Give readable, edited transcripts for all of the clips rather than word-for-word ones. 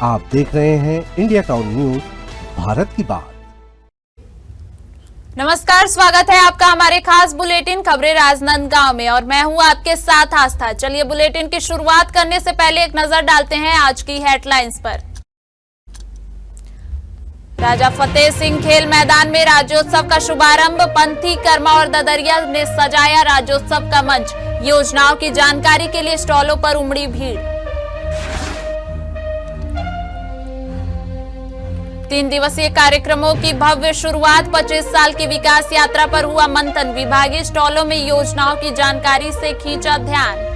आप देख रहे हैं इंडिया टाउन न्यूज, भारत की बात। नमस्कार, स्वागत है आपका हमारे खास बुलेटिन खबरें राजनांदगांव में और मैं हूं आपके साथ आस्था। चलिए बुलेटिन की शुरुआत करने से पहले एक नजर डालते हैं आज की हेडलाइंस पर। राजा फतेह सिंह खेल मैदान में राज्योत्सव का शुभारंभ, पंथी, कर्मा और ददरिया ने सजाया राज्योत्सव का मंच। योजनाओं की जानकारी के लिए स्टॉलों पर उमड़ी भीड़। 3 दिवसीय कार्यक्रमों की भव्य शुरुआत, 25 साल की विकास यात्रा पर हुआ मंथन। विभागीय स्टॉलों में योजनाओं की जानकारी से खींचा ध्यान।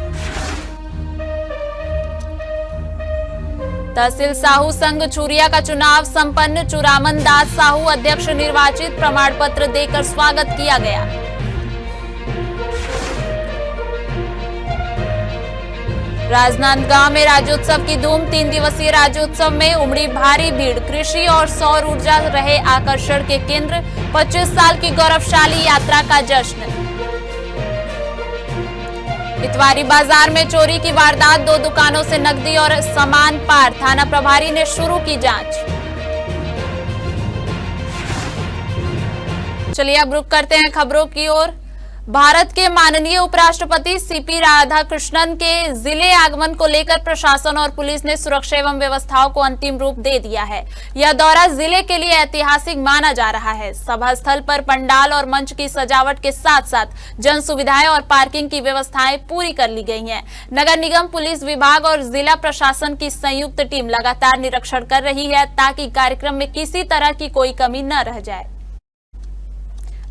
तहसील साहू संघ चूरिया का चुनाव संपन्न, चुरामन दास साहू अध्यक्ष निर्वाचित, प्रमाण पत्र देकर स्वागत किया गया। राजनांदगांव में राज्योत्सव की धूम, 3 दिवसीय राज्योत्सव में उमड़ी भारी भीड़। कृषि और सौर ऊर्जा रहे आकर्षण के केंद्र, 25 साल की गौरवशाली यात्रा का जश्न। इतवारी बाजार में चोरी की वारदात, 2 दुकानों से नकदी और सामान पार, थाना प्रभारी ने शुरू की जांच। चलिए अब रुक करते हैं खबरों की ओर। भारत के माननीय उपराष्ट्रपति सीपी राधाकृष्णन के जिले आगमन को लेकर प्रशासन और पुलिस ने सुरक्षा एवं व्यवस्थाओं को अंतिम रूप दे दिया है। यह दौरा जिले के लिए ऐतिहासिक माना जा रहा है। सभा स्थल पर पंडाल और मंच की सजावट के साथ साथ जन सुविधाएं और पार्किंग की व्यवस्थाएं पूरी कर ली गई हैं। नगर निगम, पुलिस विभाग और जिला प्रशासन की संयुक्त टीम लगातार निरीक्षण कर रही है ताकि कार्यक्रम में किसी तरह की कोई कमी न रह जाए।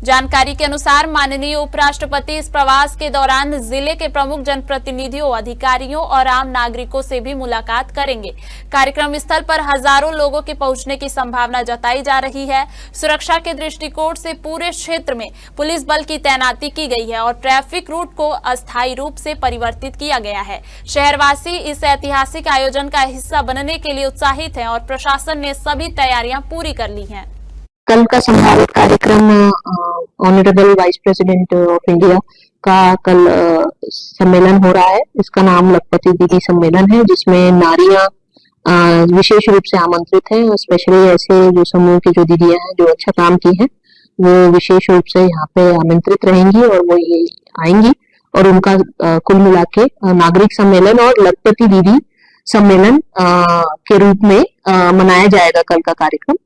जानकारी के अनुसार माननीय उपराष्ट्रपति इस प्रवास के दौरान जिले के प्रमुख जनप्रतिनिधियों, अधिकारियों और आम नागरिकों से भी मुलाकात करेंगे। कार्यक्रम स्थल पर हजारों लोगों के पहुंचने की संभावना जताई जा रही है। सुरक्षा के दृष्टिकोण से पूरे क्षेत्र में पुलिस बल की तैनाती की गई है और ट्रैफिक रूट को अस्थायी रूप से परिवर्तित किया गया है। शहरवासी इस ऐतिहासिक आयोजन का हिस्सा बनने के लिए उत्साहित हैं और प्रशासन ने सभी तैयारियां पूरी कर ली हैं। कल का संभावित कार्यक्रम honourable vice president of India का कल सम्मेलन हो रहा है। इसका नाम लखपति दीदी सम्मेलन है, जिसमें नारियां विशेष रूप से आमंत्रित हैं। स्पेशली ऐसे जो समूह की जो दीदियां हैं जो अच्छा काम की हैं, वो विशेष रूप से यहाँ पे आमंत्रित रहेंगी और वो ये आएंगी और उनका कुल मिला के नागरिक सम्मेलन और लखपति दीदी सम्मेलन के रूप में मनाया जाएगा कल का कार्यक्रम।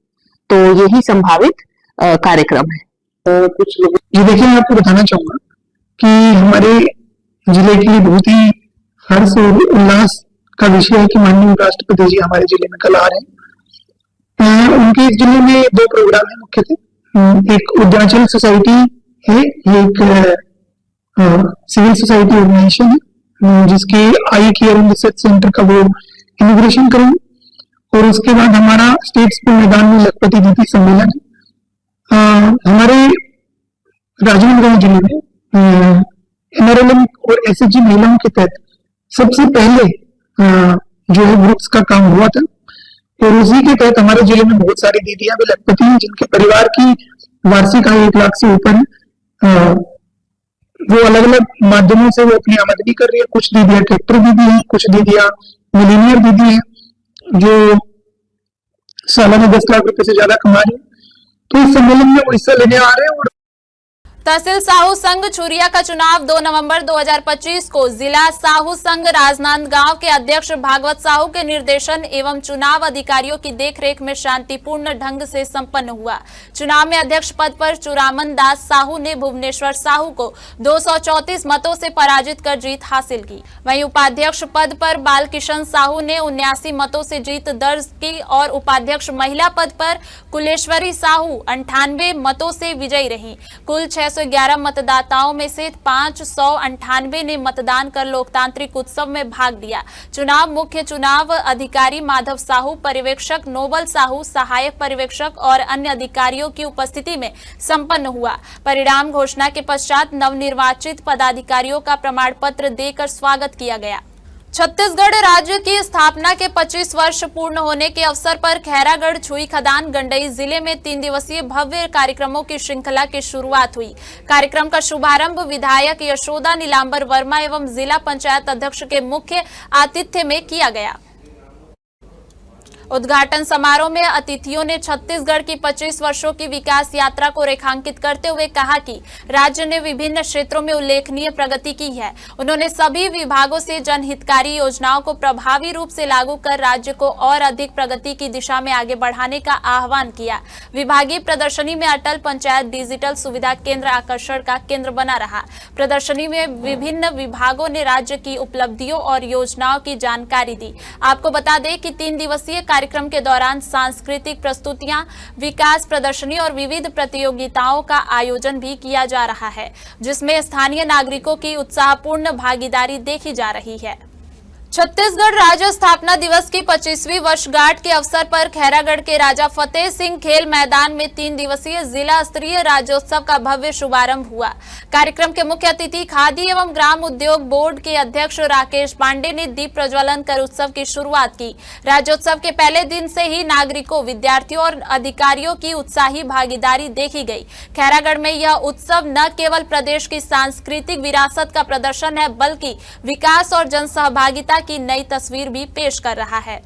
तो यही संभावित कार्यक्रम है। कुछ लोग ये देखिए, मैं आपको बताना चाहूंगा कि हमारे जिले के लिए बहुत ही हर्ष और उल्लास का विषय है कि माननीय राष्ट्रपति जी हमारे जिले में कल आ रहे हैं। उनके इस जिले में 2 प्रोग्राम है मुख्यतः। एक उद्याचल सोसाइटी है, एक सिविल सोसाइटी ऑर्गेनाइजेशन है, जिसके आई केयर एंड रिसर्च सेंटर का वो इनॉग्रेशन करेंगे। और उसके बाद हमारा स्टेट स्कूल मैदान में लखपति दीदी सम्मेलन है। हमारे राजनांदगांव जिले में NRLM और SHG महिलाओं के तहत सबसे पहले जो है ग्रुप्स का काम हुआ था और उसी के तहत हमारे जिले में बहुत सारी दीदियां भी लखपति हैं जिनके परिवार की वार्षिक आय 1 लाख से ऊपर है। वो अलग अलग माध्यमों से वो अपनी आमदनी कर रही है। कुछ दीदियां ट्रैक्टर दीदी है, कुछ दीदियां मिलीनियर दीदी है जो सालाना 10 लाख रुपए से ज्यादा कमा रही है। तो इस सम्मेलन में वो हिस्सा लेने आ रहे हैं। और तहसील साहू संघ चूरिया का चुनाव 2 नवंबर 2025 को जिला साहू संघ राजनांदगांव के अध्यक्ष भागवत साहू के निर्देशन एवं चुनाव अधिकारियों की देखरेख में शांतिपूर्ण ढंग से संपन्न हुआ। चुनाव में अध्यक्ष पद पर चुरामन दास साहू ने भुवनेश्वर साहू को 234 मतों से पराजित कर जीत हासिल की। वहीं उपाध्यक्ष पद पर बालकिशन साहू ने 79 मतों से जीत दर्ज की और उपाध्यक्ष महिला पद पर कुलेश्वरी साहू 98 मतों से विजयी रही। कुल 611 मतदाताओं में से 598 ने मतदान कर लोकतांत्रिक उत्सव में भाग लिया। चुनाव मुख्य चुनाव अधिकारी माधव साहू, पर्यवेक्षक नोबल साहू, सहायक पर्यवेक्षक और अन्य अधिकारियों की उपस्थिति में संपन्न हुआ। परिणाम घोषणा के पश्चात नवनिर्वाचित पदाधिकारियों का प्रमाण पत्र देकर स्वागत किया गया। छत्तीसगढ़ राज्य की स्थापना के 25 वर्ष पूर्ण होने के अवसर पर खैरागढ़ छुई खदान गंडई जिले में 3 दिवसीय भव्य कार्यक्रमों की श्रृंखला की शुरुआत हुई। कार्यक्रम का शुभारंभ विधायक यशोदा नीलांबर वर्मा एवं जिला पंचायत अध्यक्ष के मुख्य आतिथ्य में किया गया। उद्घाटन समारोह में अतिथियों ने छत्तीसगढ़ की 25 वर्षों की विकास यात्रा को रेखांकित करते हुए कहा कि राज्य ने विभिन्न क्षेत्रों में उल्लेखनीय प्रगति की है। उन्होंने सभी विभागों से जनहितकारी योजनाओं को प्रभावी रूप से लागू कर राज्य को और अधिक प्रगति की दिशा में आगे बढ़ाने का आह्वान किया। विभागीय प्रदर्शनी में अटल पंचायत डिजिटल सुविधा केंद्र आकर्षण का केंद्र बना रहा। प्रदर्शनी में विभिन्न विभागों ने राज्य की उपलब्धियों और योजनाओं की जानकारी दी। आपको बता दें कि 3 दिवसीय कार्यक्रम के दौरान सांस्कृतिक प्रस्तुतियां, विकास प्रदर्शनी और विविध प्रतियोगिताओं का आयोजन भी किया जा रहा है, जिसमें स्थानीय नागरिकों की उत्साहपूर्ण भागीदारी देखी जा रही है। छत्तीसगढ़ राज्य स्थापना दिवस की 25वीं वर्षगांठ के अवसर पर खैरागढ़ के राजा फतेह सिंह खेल मैदान में 3 दिवसीय जिला स्तरीय राज्योत्सव का भव्य शुभारंभ हुआ। कार्यक्रम के मुख्य अतिथि खादी एवं ग्राम उद्योग बोर्ड के अध्यक्ष राकेश पांडे ने दीप प्रज्वलन कर उत्सव की शुरुआत की। राज्योत्सव के पहले दिन से ही नागरिकों, विद्यार्थियों और अधिकारियों की उत्साही भागीदारी देखी गई। खैरागढ़ में यह उत्सव न केवल प्रदेश की सांस्कृतिक विरासत का प्रदर्शन है, बल्कि विकास और जनसहभागिता की नई तस्वीर भी पेश कर रहा है।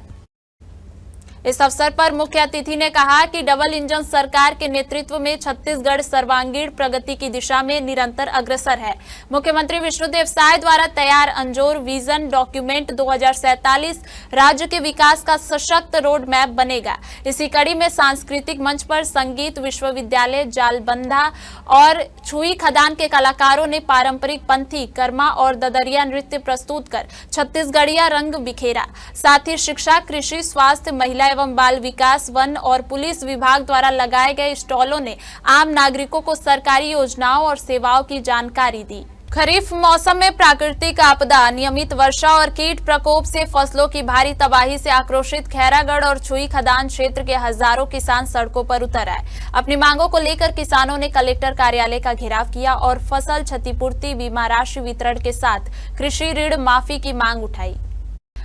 इस अवसर पर मुख्य अतिथि ने कहा कि डबल इंजन सरकार के नेतृत्व में छत्तीसगढ़ सर्वांगीण प्रगति की दिशा में निरंतर अग्रसर है। मुख्यमंत्री विष्णुदेव साय द्वारा तैयार अंजोर विजन डॉक्यूमेंट 2047 राज्य के विकास का सशक्त रोड मैप बनेगा। इसी कड़ी में सांस्कृतिक मंच पर संगीत विश्वविद्यालय जालबंधा और छुई खदान के कलाकारों ने पारंपरिक पंथी, कर्मा और ददरिया नृत्य प्रस्तुत कर छत्तीसगढ़िया रंग बिखेरा। साथ ही शिक्षा, कृषि, स्वास्थ्य, महिला एवं बाल विकास, वन और पुलिस विभाग द्वारा लगाए गए स्टॉलों ने आम नागरिकों को सरकारी योजनाओं और सेवाओं की जानकारी दी। खरीफ मौसम में प्राकृतिक आपदा, नियमित वर्षा और कीट प्रकोप से फसलों की भारी तबाही से आक्रोशित खैरागढ़ और छुई खदान क्षेत्र के हजारों किसान सड़कों पर उतर आए। अपनी मांगों को लेकर किसानों ने कलेक्टर कार्यालय का घेराव किया और फसल क्षतिपूर्ति, बीमा राशि वितरण के साथ कृषि ऋण माफी की मांग उठाई।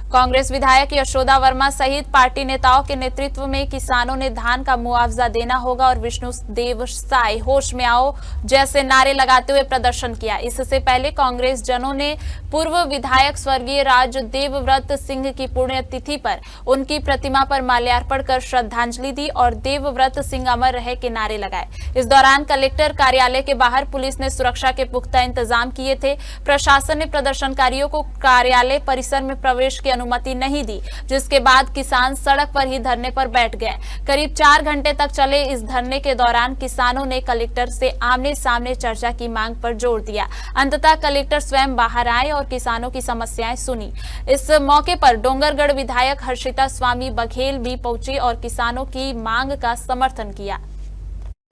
कांग्रेस विधायक यशोदा वर्मा सहित पार्टी नेताओं के नेतृत्व में किसानों ने धान का मुआवजा देना होगा और विष्णुदेव साय होश में आओ जैसे नारे लगाते हुए प्रदर्शन किया। इससे पहले कांग्रेस जनों ने पूर्व विधायक स्वर्गीय राज देवव्रत सिंह की पुण्यतिथि पर उनकी प्रतिमा पर माल्यार्पण कर श्रद्धांजलि दी और देवव्रत सिंह अमर रहे के नारे लगाए। इस दौरान कलेक्टर कार्यालय के बाहर पुलिस ने सुरक्षा के पुख्ता इंतजाम किए थे। प्रशासन ने प्रदर्शनकारियों को कार्यालय परिसर में प्रवेश की अनुमति नहीं दी, जिसके बाद किसान सड़क पर ही धरने पर बैठ गए। करीब 4 घंटे तक चले इस धरने के दौरान किसानों ने कलेक्टर से आमने सामने चर्चा की मांग पर जोर दिया। अंततः कलेक्टर स्वयं बाहर आए और किसानों की समस्याएं सुनी। इस मौके पर डोंगरगढ़ विधायक हर्षिता स्वामी बघेल भी पहुंची और किसानों की मांग का समर्थन किया।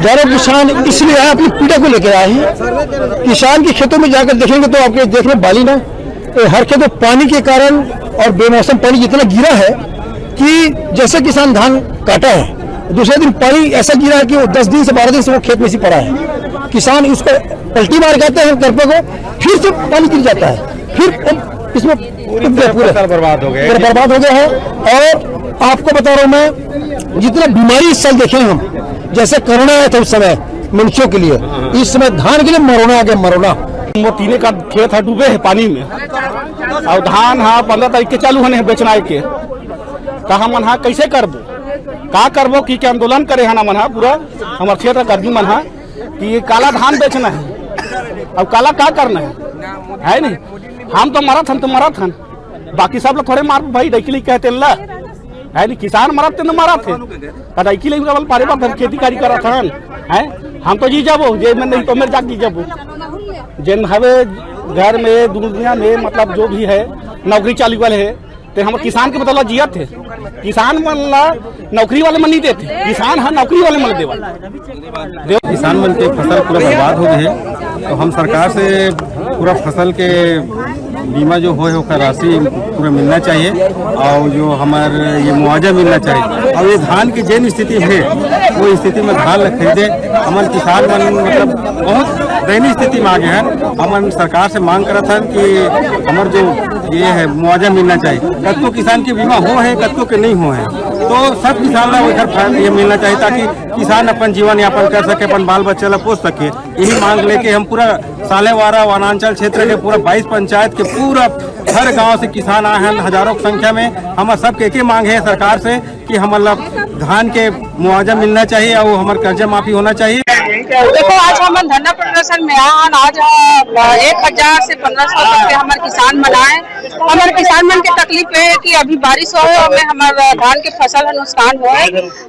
किसान इसलिए आए, अपनी पीड़ा को लेकर आए हैं। किसान के खेतों में जाकर देखेंगे तो आपके देखने बाली ना, हर खेतों पानी के कारण और बेमौसम पानी इतना गिरा है कि जैसे किसान धान काटा है, दूसरे दिन पानी ऐसा गिरा है कि वो 10 दिन से 12 दिन से वो खेत में से पड़ा है। किसान उसको पलटी मार जाते हैं करपे को, फिर से पानी गिर जाता है, फिर इसमें पूरा बर्बाद हो गया है। और आपको बता रहा हूँ मैं, जितना बीमारी इस साल देखे हम, जैसे कोरोना आया था उस समय मनुष्यों के लिए, इस समय धान के लिए मरोना आ गया, मरोना। वो तीने का खेत है डूबे है पानी में और धान 15 तारीख के चालू होने बेचना के कहा मन कैसे करबो, का करबो कि आंदोलन करे है ना मन पूरा हमारे क्षेत्र कर्मी मन कि ये काला धान बेचना है। अब काला का करना है नहीं, हम तो मरा था बाकी सब लोग थोड़े मार भाई डैकी कहते ला है नहीं, किसान मरत तो मारा थे डैकी लेकिन पारे बात खेती कारी करा था है। हम तो जी जाबो जे में नहीं तो मेरे जाग जी जाबो जिन हवे घर में दुनिया में मतलब जो भी है नौकरी चालू वाले है तो हम किसान के बदला जिया थे। किसान वाला नौकरी वाले मन नहीं देते, किसान हाँ नौकरी वाले मन देवा। किसान मन के फसल पूरा बर्बाद हो गए हैं, तो हम सरकार से पूरा फसल के बीमा जो हो उसका राशि पूरा मिलना चाहिए और जो हमारे ये मुआवजा मिलना चाहिए। और ये धान की जैन स्थिति है वो स्थिति में धान खरीदे। हमारे किसान मन मतलब बहुत दयनीय स्थिति में आ गए हैं। हम सरकार से मांग करा था कि हमारे जो ये है मुआवजा मिलना चाहिए। कत्तो किसान के बीमा हो है, कत्तो के नहीं हो है, तो सब किसान ला इधर ये मिलना चाहिए ताकि किसान अपन जीवन यापन कर सके, अपन बाल बच्चा ला पोस सके। यही मांग लेके हम पूरा सालेवारा वनांचल क्षेत्र के पूरा 22 पंचायत के पूरा हर गांव से किसान आए हैं, हजारों की संख्या में। हमारा सब एक ही मांग है सरकार से कि हमारा धान के मुआवजा मिलना चाहिए और हमारा कर्जा माफी होना चाहिए। देखो आज हम धरना प्रदर्शन में आज 1000 से 1500 तक के हमारे किसान मनाए। हमारे किसान मन के तकलीफ है कि अभी बारिश हो हमें हमारे धान के फसल नुकसान हो,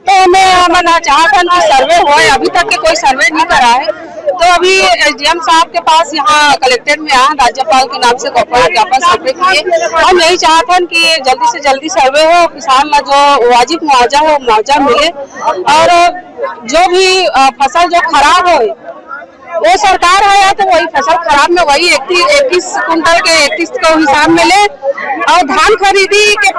तो हमें हमारा चाहता कि सर्वे हो, अभी तक के कोई सर्वे नहीं करा है। तो अभी एसडीएम साहब के पास यहाँ कलेक्टेड में आए, राज्यपाल के नाम से ज्ञापन सर्वे किए। हम यही चाहते हैं कि जल्दी से जल्दी सर्वे हो, किसान ला जो वाजिब मुआवजा हो मुआवजा मिले, और जो भी फसल जो खराब हो वो सरकार है तो वही फसल खराब में वही 21 कुंटल के 31 को हिसाब में ले, और धान खरीदी के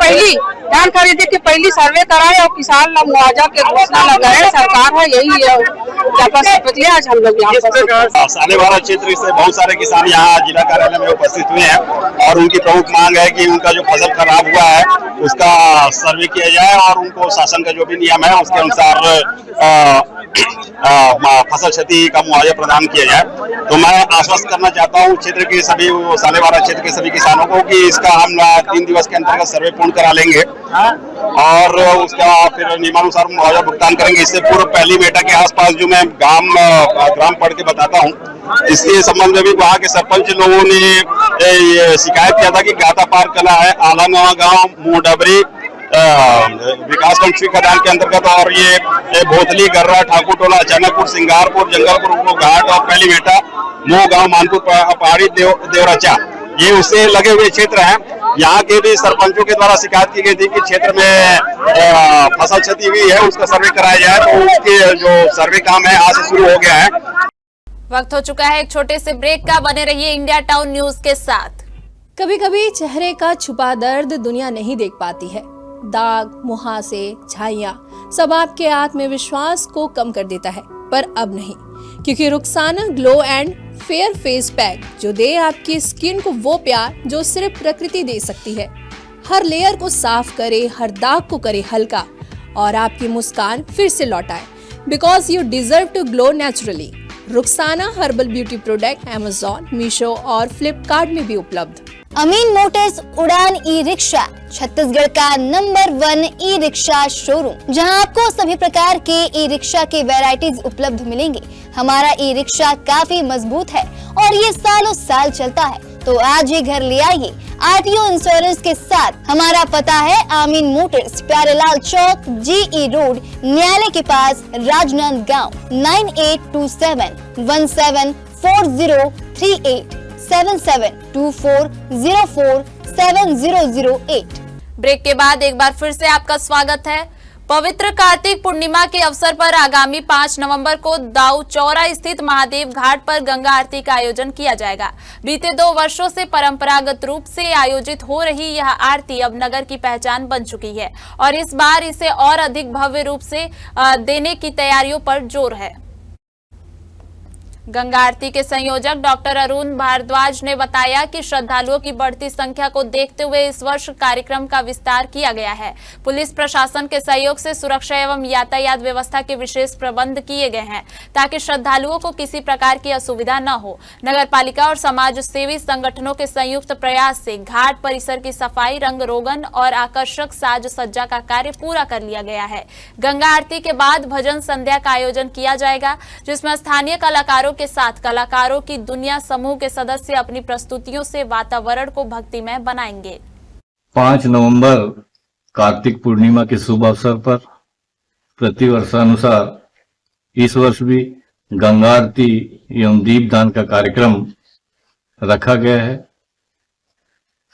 पहली सर्वे कराए और किसान ला मुआवजा के घोषणा लगाए। सरकार है यही आज हम लोग यहाँ सालेवारा क्षेत्र से बहुत सारे किसान यहाँ जिला कार्यालय में उपस्थित हुए हैं, और उनकी प्रमुख मांग है कि उनका जो फसल खराब हुआ है उसका सर्वे किया जाए और उनको शासन का जो भी नियम है उसके अनुसार फसल क्षति का मुआवजा प्रदान किया जाए। तो मैं आश्वस्त करना चाहता हूँ क्षेत्र के सभी सालेवारा क्षेत्र के सभी किसानों को कि इसका हम 3 दिवस के अंतर्गत सर्वे पूर्ण करा लेंगे और उसका फिर नियमानुसार मुआवजा भुगतान करेंगे। इससे पूर्व पहली बेटा के आसपास जो मैं ग्राम पढ़ के बताता हूँ, इसके संबंध में भी वहाँ के सरपंच लोगों ने शिकायत किया था कि गाता पार कला है, आलानवा गाँव, मुंहडबरी विकास खंड खदान के अंतर्गत, और ये भोतली, गर्रा, ठाकुर टोला, अचानकपुर, सिंगारपुर, जंगलपुर घाट और पहली बेटा, मोह गाँव, मानपुर पहाड़ी, देवराचा, ये उससे लगे हुए क्षेत्र हैं। यहाँ के भी सरपंचों के द्वारा शिकायत की गई थी कि क्षेत्र में फसल क्षति हुई है, उसका सर्वे कराया जाए। तो उसके जो सर्वे काम है आज से शुरू हो गया है। वक्त हो चुका है एक छोटे से ब्रेक का। बने रहिए इंडिया टाउन न्यूज के साथ। कभी कभी चेहरे का छुपा दर्द दुनिया नहीं देख पाती है। दाग, मुहासे, झाइयां सब आपके आत्मविश्वास को कम कर देता है, पर अब नहीं, क्योंकि Rukhsana glow and fair face pack जो दे आपकी स्किन को वो प्यार जो सिर्फ प्रकृति दे सकती है। हर लेयर को साफ करे, हर दाग को करे हल्का और आपकी मुस्कान फिर से लौटाए, because you deserve to glow naturally. Rukhsana herbal beauty product Amazon, Meesho और फ्लिपकार्ट में भी उपलब्ध। अमीन मोटर्स उड़ान ई रिक्शा छत्तीसगढ़ का नंबर 1 ई रिक्शा शोरूम, जहां आपको सभी प्रकार के ई रिक्शा के वैरायटीज उपलब्ध मिलेंगे। हमारा ई रिक्शा काफी मजबूत है और ये सालों साल चलता है, तो आज ही घर ले आइए आरटीओ इंश्योरेंस के साथ। हमारा पता है अमीन मोटर्स, प्यारेलाल चौक, जीई रोड, न्यायालय के पास, राजनांदगांव। 9827174038 7724047008। ब्रेक के बाद एक बार फिर से आपका स्वागत है। पवित्र कार्तिक पूर्णिमा के अवसर पर आगामी 5 नवंबर को दाऊ चौरा स्थित महादेव घाट पर गंगा आरती का आयोजन किया जाएगा। बीते 2 वर्षों से परंपरागत रूप से आयोजित हो रही यह आरती अब नगर की पहचान बन चुकी है और इस बार इसे और अधिक भव्य रूप से देने की तैयारियों पर जोर है। गंगा आरती के संयोजक डॉक्टर अरुण भारद्वाज ने बताया कि श्रद्धालुओं की बढ़ती संख्या को देखते हुए इस वर्ष कार्यक्रम का विस्तार किया गया है। पुलिस प्रशासन के सहयोग से सुरक्षा एवं यातायात व्यवस्था के विशेष प्रबंध किए गए हैं ताकि श्रद्धालुओं को किसी प्रकार की असुविधा न हो। नगर पालिका और समाज सेवी संगठनों के संयुक्त प्रयास से घाट परिसर की सफाई, रंग रोगन और आकर्षक साज सज्जा का कार्य पूरा कर लिया गया है। गंगा आरती के बाद भजन संध्या का आयोजन किया जाएगा, जिसमें स्थानीय कलाकारों के साथ कलाकारों की दुनिया समूह के सदस्य अपनी प्रस्तुतियों से वातावरण को भक्तिमय बनाएंगे। 5 नवंबर कार्तिक पूर्णिमा के शुभ अवसर पर प्रतिवर्षानुसार इस वर्ष भी गंगा आरती एवं दीपदान का कार्यक्रम रखा गया है।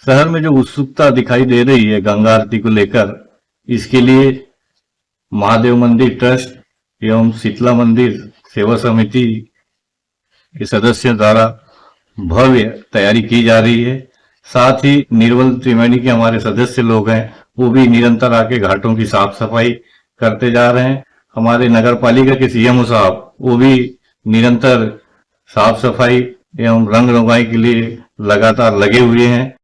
शहर में जो उत्सुकता दिखाई दे रही है गंगा आरती को लेकर, इसके लिए महादेव मंदिर ट्रस्ट एवं शीतला मंदिर सेवा समिति के सदस्यों द्वारा भव्य तैयारी की जा रही है। साथ ही निर्मल त्रिवेणी के हमारे सदस्य लोग हैं, वो भी निरंतर आके घाटों की साफ सफाई करते जा रहे हैं। हमारे नगर पालिका के सीएमओ साहब वो भी निरंतर साफ सफाई एवं रंग रंगाई के लिए लगातार लगे हुए हैं।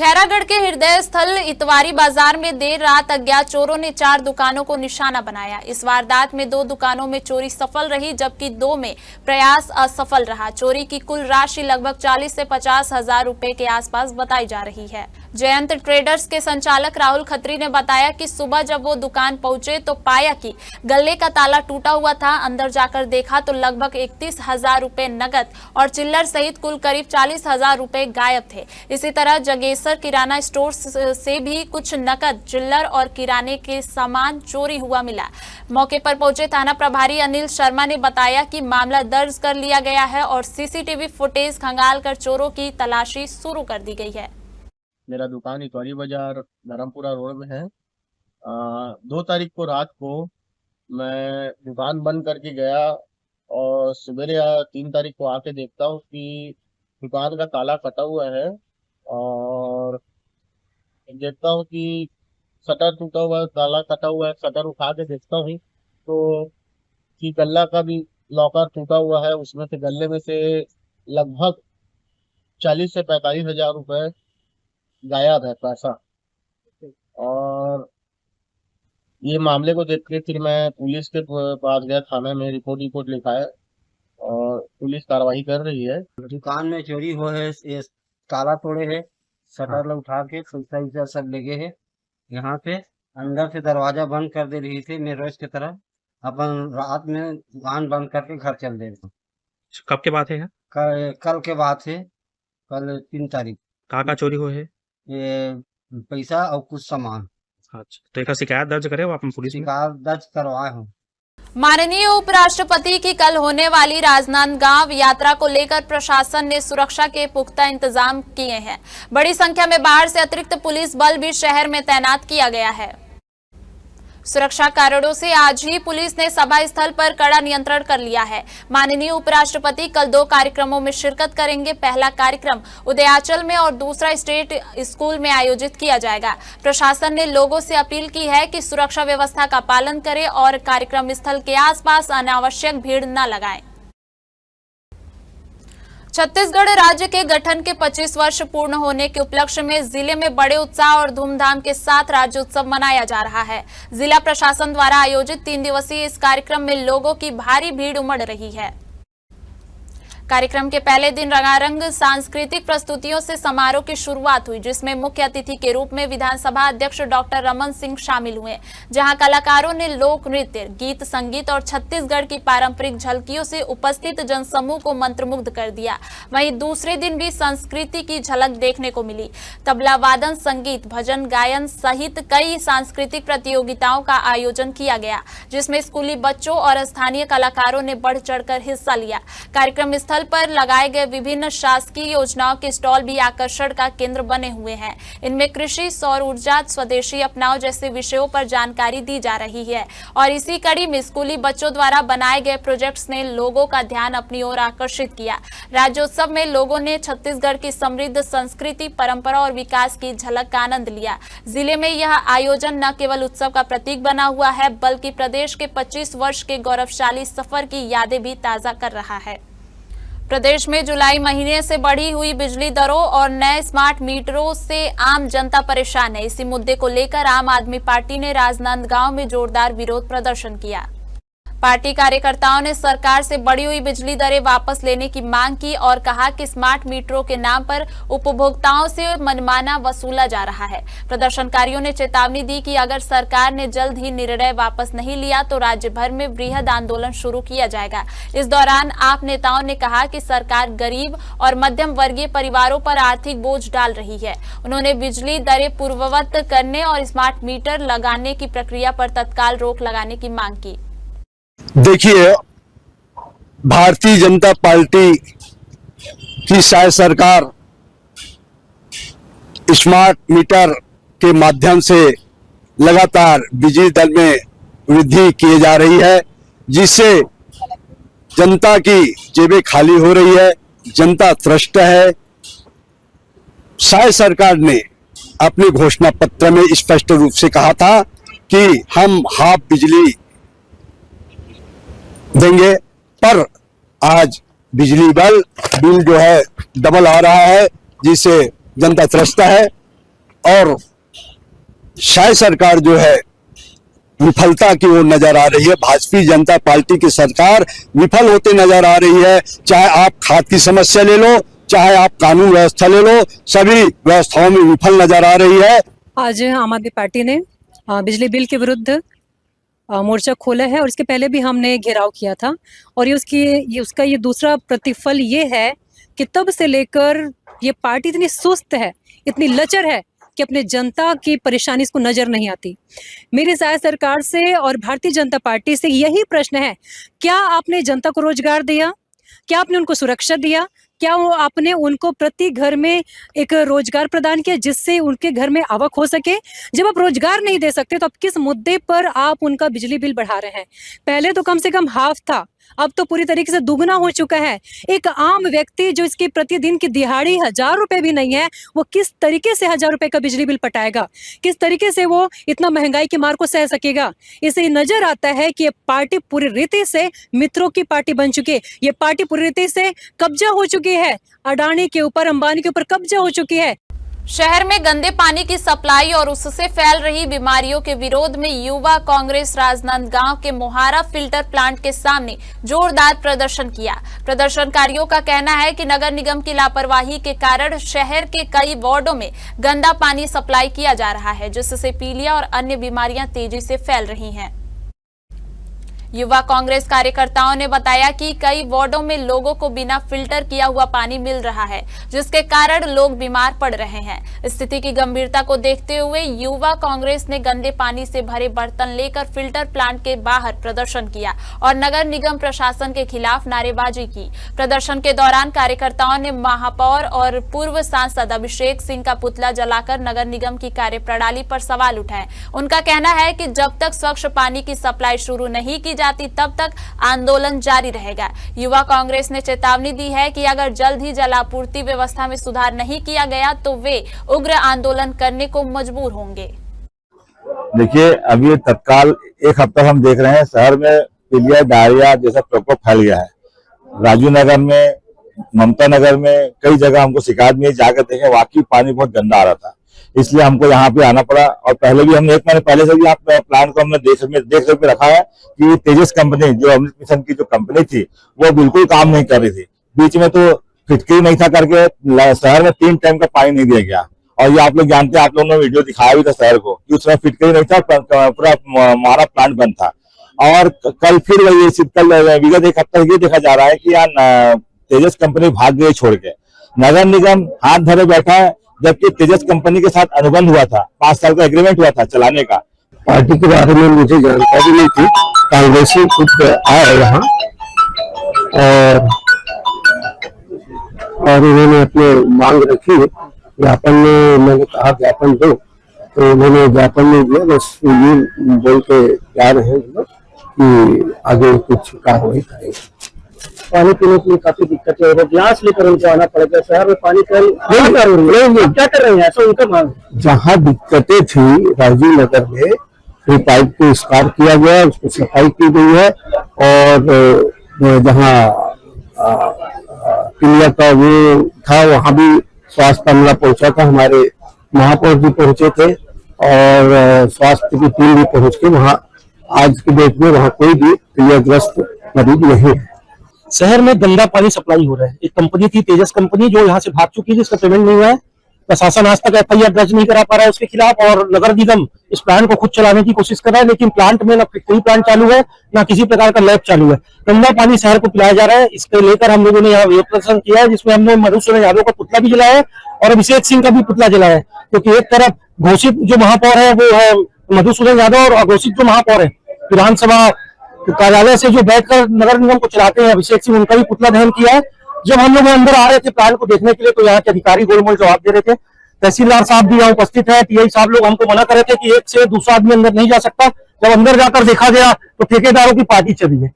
खैरागढ़ के हृदय स्थल इतवारी बाजार में देर रात अज्ञात चोरों ने 4 दुकानों को निशाना बनाया। इस वारदात में 2 दुकानों में चोरी सफल रही, जबकि 2 में प्रयास असफल रहा। चोरी की कुल राशि लगभग 40 से 50 हजार रुपए के आसपास बताई जा रही है। जयंत ट्रेडर्स के संचालक राहुल खत्री ने बताया कि सुबह जब वो दुकान पहुंचे तो पाया कि गल्ले का ताला टूटा हुआ था। अंदर जाकर देखा तो लगभग 31 हजार रुपए नकद और चिल्लर सहित कुल करीब 40 हजार रुपए गायब थे। इसी तरह जगेसर किराना स्टोर से भी कुछ नकद, चिल्लर और किराने के सामान चोरी हुआ मिला। मौके पर पहुंचे थाना प्रभारी अनिल शर्मा ने बताया कि मामला दर्ज कर लिया गया है और सीसीटीवी फुटेज खंगालकर चोरों की तलाशी शुरू कर दी गई है। मेरा दुकान इतवारी बाजार धर्मपुरा रोड में है। 2 तारीख को रात को मैं दुकान बंद करके गया और सवेरे 3 तारीख को आके देखता हूँ कि दुकान का ताला कटा हुआ है और देखता हूँ कि शटर टूटा हुआ है, ताला कटा हुआ है। शटर उठा के देखता हूँ तो कि गल्ला का भी लॉकर टूटा हुआ है। उसमें से गल्ले में से लगभग 40 से 45 हजार रुपए गायब है पैसा। और ये मामले को देख के फिर मैं पुलिस के पास गया, थाना में रिपोर्ट लिखाया और पुलिस कार्रवाई कर रही है। दुकान में चोरी हुआ है, ये ताला तोड़े है, शटर उठा के पैसा सब ले गए है। यहाँ पे अंदर से दरवाजा बंद कर दे रही थी। मैं रोज की तरह अपन रात में दुकान बंद करके घर चल दे रहे। कब के बात है? कल के बात है, कल 3 तारीख। कहाँ चोरी हुए है? ये पैसा और कुछ सामान। अच्छा, तो एक शिकायत दर्ज करे हो आप पुलिस में? शिकायत दर्ज करवाए हूँ। माननीय उपराष्ट्रपति की कल होने वाली राजनांदगांव यात्रा को लेकर प्रशासन ने सुरक्षा के पुख्ता इंतजाम किए हैं। बड़ी संख्या में बाहर से अतिरिक्त पुलिस बल भी शहर में तैनात किया गया है। सुरक्षा कारणों से आज ही पुलिस ने सभा स्थल पर कड़ा नियंत्रण कर लिया है। माननीय उपराष्ट्रपति कल 2 कार्यक्रमों में शिरकत करेंगे। पहला कार्यक्रम उदयाचल में और दूसरा स्टेट स्कूल में आयोजित किया जाएगा। प्रशासन ने लोगों से अपील की है कि सुरक्षा व्यवस्था का पालन करें और कार्यक्रम स्थल के आसपास अनावश्यक भीड़ न लगाएं। छत्तीसगढ़ राज्य के गठन के 25 वर्ष पूर्ण होने के उपलक्ष्य में जिले में बड़े उत्साह और धूमधाम के साथ राज्योत्सव मनाया जा रहा है। जिला प्रशासन द्वारा आयोजित 3 दिवसीय इस कार्यक्रम में लोगों की भारी भीड़ उमड़ रही है। कार्यक्रम के पहले दिन रंगारंग सांस्कृतिक प्रस्तुतियों से समारोह की शुरुआत हुई, जिसमें मुख्य अतिथि के रूप में विधानसभा अध्यक्ष डॉक्टर रमन सिंह शामिल हुए, जहां कलाकारों ने लोक नृत्य, गीत संगीत और छत्तीसगढ़ की पारंपरिक झलकियों से उपस्थित जनसमूह को मंत्रमुग्ध कर दिया। वहीं दूसरे दिन भी संस्कृति की झलक देखने को मिली। तबला वादन, संगीत, भजन गायन सहित कई सांस्कृतिक प्रतियोगिताओं का आयोजन किया गया, जिसमें स्कूली बच्चों और स्थानीय कलाकारों ने बढ़ चढ़कर हिस्सा लिया। कार्यक्रम स्थल पर लगाए गए विभिन्न शासकीय योजनाओं के स्टॉल भी आकर्षण का केंद्र बने हुए हैं। इनमें कृषि, सौर ऊर्जा, स्वदेशी अपनाओ जैसे विषयों पर जानकारी दी जा रही है और इसी कड़ी में स्कूली बच्चों द्वारा बनाए गए प्रोजेक्ट्स ने लोगों का ध्यान अपनी ओर आकर्षित किया। राज्योत्सव में लोगों ने छत्तीसगढ़ की समृद्ध संस्कृति, परंपरा और विकास की झलक का आनंद लिया। जिले में यह आयोजन न केवल उत्सव का प्रतीक बना हुआ है, बल्कि प्रदेश के 25 वर्ष के गौरवशाली सफर की यादें भी ताजा कर रहा है। प्रदेश में जुलाई महीने से बढ़ी हुई बिजली दरों और नए स्मार्ट मीटरों से आम जनता परेशान है। इसी मुद्दे को लेकर आम आदमी पार्टी ने राजनांदगांव में जोरदार विरोध प्रदर्शन किया। पार्टी कार्यकर्ताओं ने सरकार से बढ़ी हुई बिजली दरें वापस लेने की मांग की और कहा कि स्मार्ट मीटरों के नाम पर उपभोक्ताओं से मनमाना वसूला जा रहा है। प्रदर्शनकारियों ने चेतावनी दी कि अगर सरकार ने जल्द ही निर्णय वापस नहीं लिया तो राज्य भर में वृहद आंदोलन शुरू किया जाएगा। इस दौरान आप नेताओं ने कहा कि सरकार गरीब और मध्यम वर्गीय परिवारों पर आर्थिक बोझ डाल रही है। उन्होंने बिजली दरें पूर्ववत करने और स्मार्ट मीटर लगाने की प्रक्रिया पर तत्काल रोक लगाने की मांग की। देखिए, भारतीय जनता पार्टी की शायद सरकार स्मार्ट मीटर के माध्यम से लगातार बिजली दर में वृद्धि किए जा रही है, जिससे जनता की जेबें खाली हो रही है, जनता त्रस्त है। शायद सरकार ने अपने घोषणा पत्र में स्पष्ट रूप से कहा था कि हम हाफ बिजली देंगे, पर आज बिजली बिल जो है डबल आ रहा है, जिससे जनता त्रस्त है। और शायद सरकार जो है विफलता की ओर नजर आ रही है। भारतीय जनता पार्टी की सरकार विफल होते नजर आ रही है। चाहे आप खाद की समस्या ले लो, चाहे आप कानून व्यवस्था ले लो, सभी व्यवस्थाओं में विफल नजर आ रही है। आज आम आदमी पार्टी ने बिजली बिल के विरुद्ध मोर्चा खोला है और इसके पहले भी हमने घेराव किया था और उसका ये दूसरा प्रतिफल ये है कि तब से लेकर ये पार्टी इतनी सुस्त है, इतनी लचर है कि अपने जनता की परेशानी इसको नजर नहीं आती। मेरी जायद सरकार से और भारतीय जनता पार्टी से यही प्रश्न है, क्या आपने जनता को रोजगार दिया? क्या आपने उनको सुरक्षा दिया? क्या आपने उनको प्रति घर में एक रोजगार प्रदान किया जिससे उनके घर में आवक हो सके? जब आप रोजगार नहीं दे सकते तो अब किस मुद्दे पर आप उनका बिजली बिल बढ़ा रहे हैं? पहले तो कम से कम हाफ था, अब तो पूरी तरीके से दुगना हो चुका है। एक आम व्यक्ति जो इसकी प्रतिदिन की दिहाड़ी 1000 रुपए भी नहीं है, वो किस तरीके से 1000 रुपए का बिजली बिल पटाएगा? किस तरीके से वो इतना महंगाई की मार को सह सकेगा? इससे नजर आता है कि ये पार्टी पूरी रीति से मित्रों की पार्टी बन चुकी है। ये पार्टी पूरी रीति से कब्जा हो चुकी है, अडानी के ऊपर, अंबानी के ऊपर कब्जा हो चुकी है। शहर में गंदे पानी की सप्लाई और उससे फैल रही बीमारियों के विरोध में युवा कांग्रेस राजनांदगांव के मोहारा फिल्टर प्लांट के सामने जोरदार प्रदर्शन किया। प्रदर्शनकारियों का कहना है कि नगर निगम की लापरवाही के कारण शहर के कई वार्डों में गंदा पानी सप्लाई किया जा रहा है, जिससे पीलिया और अन्य बीमारियां तेजी से फैल रही हैं। युवा कांग्रेस कार्यकर्ताओं ने बताया कि कई वार्डों में लोगों को बिना फिल्टर किया हुआ पानी मिल रहा है, जिसके कारण लोग बीमार पड़ रहे हैं। स्थिति की गंभीरता को देखते हुए युवा कांग्रेस ने गंदे पानी से भरे बर्तन लेकर फिल्टर प्लांट के बाहर प्रदर्शन किया और नगर निगम प्रशासन के खिलाफ नारेबाजी की। प्रदर्शन के दौरान कार्यकर्ताओं ने महापौर और पूर्व सांसद अभिषेक सिंह का पुतला जलाकर नगर निगम की कार्यप्रणाली पर सवाल उठाए। उनका कहना है कि जब तक स्वच्छ पानी की सप्लाई शुरू नहीं की जाती तब तक आंदोलन जारी रहेगा। युवा कांग्रेस ने चेतावनी दी है कि अगर जल्द ही जलापूर्ति व्यवस्था में सुधार नहीं किया गया तो वे उग्र आंदोलन करने को मजबूर होंगे। देखिए, अभी तत्काल एक हफ्ता हम देख रहे हैं शहर में पीलिया डायरिया जैसा प्रकोप फैल गया है। राजू नगर में, ममता नगर में कई जगह हमको शिकायत में जाकर देखे, वाकई पानी बहुत गंदा आ रहा था, इसलिए हमको यहाँ पे आना पड़ा। और पहले भी हमने 1 महीने पहले से भी यहाँ प्लांट को हमने देख पे रखा है कि तेजस कंपनी, जो अमृत मिशन की जो कंपनी थी, वो बिल्कुल काम नहीं कर रही थी। बीच में तो फिटकरी नहीं था करके शहर में 3 टाइम का पानी नहीं दिया गया। और ये आप लोग जानते हैं, आप लोगों ने वीडियो दिखाया भी था शहर को कि उसमें फिटकरी नहीं था, पूरा हमारा प्लांट बंद था। और कल फिर वही विगत 1 हफ्ता ये देखा जा रहा है कि यहाँ तेजस कंपनी भाग गई छोड़ के। नगर निगम हाथ धरे बैठा है, जबकि तेजस कंपनी के साथ अनुबंध हुआ था, 5 साल का एग्रीमेंट हुआ था चलाने का। पार्टी के बारे में मुझे जानकारी नहीं थी, कांग्रेसी खुद आए यहाँ और उन्होंने अपने मांग रखी। ज्ञापन में मैंने कहा ज्ञापन दो, तो उन्होंने ज्ञापन नहीं दिया, बस ये बोल के जा रहे हैं कि आगे कुछ कार्रवाई करेंगे। पानी पीने के लिए काफी दिक्कतें हो रही है, ग्लास लेकर उनको आना पड़ेगा। शहर में पानी क्या कर रहे हैं, ऐसा उनका मांग। जहाँ दिक्कतें थी राजीव नगर में, फिर पाइप को स्कार किया गया, उसको सफाई की गई है। और जहाँ पीलिया का वो था, वहाँ भी स्वास्थ्य अमला पहुंचा था, हमारे महापौर जी पहुंचे थे और स्वास्थ्य की टीम भी पहुंच के वहाँ आज की डेट में वहाँ कोई भी पीलियाग्रस्त मरीज नहीं है। शहर में गंदा पानी सप्लाई हो रहा है। एक कंपनी थी तेजस कंपनी, जो यहाँ से भाग चुकी है, जिसका पेमेंट नहीं हुआ है। प्रशासन आज तक FIR दर्ज नहीं करा पा रहा है उसके खिलाफ, और नगर निगम इस प्लांट को खुद चलाने की कोशिश कर रहा है, लेकिन प्लांट में ना कोई प्लांट चालू है, ना किसी प्रकार का लैब चालू है। गंदा पानी शहर को पिलाया जा रहा है। इसको लेकर हम लोगों ने यहाँ विरोध प्रदर्शन किया है, जिसमें हमने मधुसूदन यादव का पुतला भी जलाया है और अभिषेक सिंह का भी पुतला जलाया है। क्योंकि एक तरफ घोषित जो महापौर है वो है मधुसूदन यादव, और अघोषित जो महापौर है विधानसभा कार्यालय से जो बैठकर नगर निगम को चलाते हैं अभिषेक सिंह, उनका भी पुतला दहन किया है। जब हम लोग अंदर आ रहे थे प्लांट को देखने के लिए, तो यहाँ के अधिकारी गोलमोल जवाब दे रहे थे। तहसीलदार साहब भी यहाँ उपस्थित है, TI साहब लोग हमको मना कर रहे थे कि एक से दूसरा आदमी अंदर नहीं जा सकता। जब अंदर जाकर देखा गया तो ठेकेदारों की पार्टी चली है,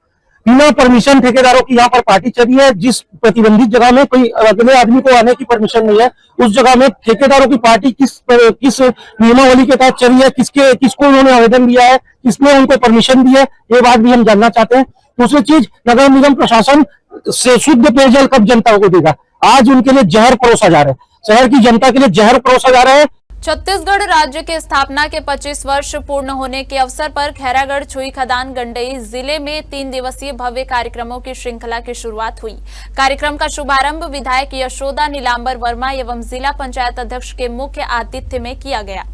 बिना परमिशन ठेकेदारों की यहाँ पर पार्टी चली है। जिस प्रतिबंधित जगह में कोई अगले आदमी को आने की परमिशन नहीं है, उस जगह में ठेकेदारों की पार्टी किस नियमावली के तहत चली है, किसको उन्होंने आवेदन दिया है, किसने उनको परमिशन दी है, ये बात भी हम जानना चाहते हैं। दूसरी चीज, नगर निगम प्रशासन से शुद्ध पेयजल कब जनता को देगा? आज उनके लिए जहर परोसा जा रहा है, शहर की जनता के लिए जहर परोसा जा रहा है। छत्तीसगढ़ राज्य के स्थापना के 25 वर्ष पूर्ण होने के अवसर पर खैरागढ़ छुई खदान गंडई जिले में 3 दिवसीय भव्य कार्यक्रमों की श्रृंखला की शुरुआत हुई। कार्यक्रम का शुभारंभ विधायक यशोदा नीलांबर वर्मा एवं जिला पंचायत अध्यक्ष के मुख्य आतिथ्य में किया गया।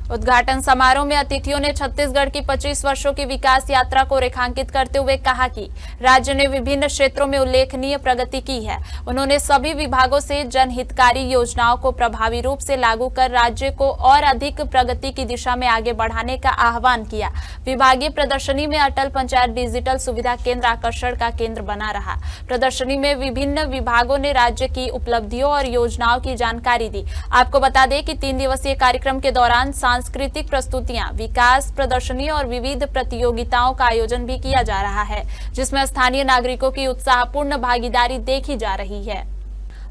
उद्घाटन समारोह में अतिथियों ने छत्तीसगढ़ की 25 वर्षों की विकास यात्रा को रेखांकित करते हुए कहा कि राज्य ने विभिन्न क्षेत्रों में उल्लेखनीय प्रगति की है। उन्होंने सभी विभागों से जनहितकारी योजनाओं को प्रभावी रूप से लागू कर राज्य को और अधिक प्रगति की दिशा में आगे बढ़ाने का आह्वान किया। विभागीय प्रदर्शनी में अटल पंचायत डिजिटल सुविधा केंद्र आकर्षण का केंद्र बना रहा। प्रदर्शनी में विभिन्न विभागों ने राज्य की उपलब्धियों और योजनाओं की जानकारी दी। आपको बता दें कि 3 दिवसीय कार्यक्रम के दौरान सांस्कृतिक प्रस्तुतियां, विकास प्रदर्शनी और विविध प्रतियोगिताओं का आयोजन भी किया जा रहा है, जिसमें स्थानीय नागरिकों की उत्साहपूर्ण भागीदारी देखी जा रही है।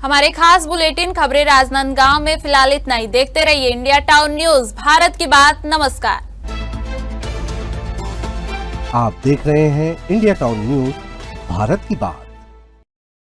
हमारे खास बुलेटिन खबरें राजनांदगांव में फिलहाल इतना ही। देखते रहिए इंडिया टाउन न्यूज, भारत की बात। नमस्कार। आप देख रहे हैं इंडिया टाउन न्यूज, भारत की बात।